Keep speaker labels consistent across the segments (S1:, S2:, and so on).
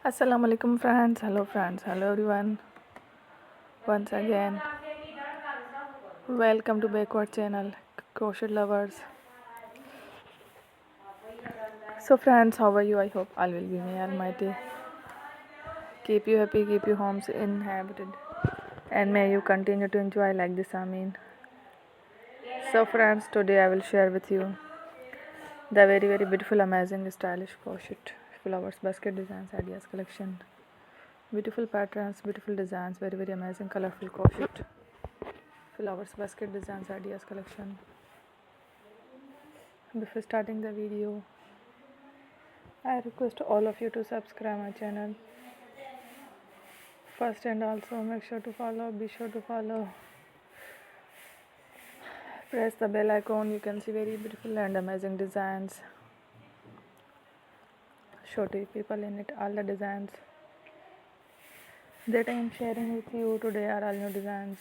S1: Assalamu alaikum friends, hello everyone. Once again, welcome to backward channel, crochet lovers. So friends, how are you? I hope all will be may almighty. Keep you happy, keep your homes inhabited, and may you continue to enjoy like this. Amin. So friends, today I will share with you the very beautiful, amazing, stylish crochet flowers basket designs ideas collection. Beautiful patterns, beautiful designs, very amazing, colorful crochet flowers basket designs ideas collection. Before starting the video, I request all of you to subscribe my channel first, and also be sure to follow, press the bell icon. You can see very beautiful and amazing designs, show to people in it. All the designs that I am sharing with you today are all new designs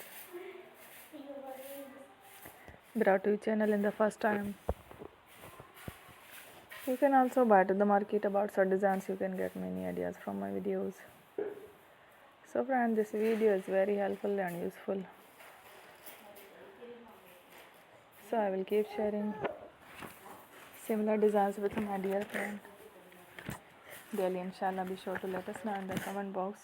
S1: brought to your channel in the first time. You can also buy to the market about such designs. You can get many ideas from my videos. So friends, this video is very helpful and useful. So I will keep sharing similar designs with my dear friend daily. Inshallah, be sure to let us know in the comment box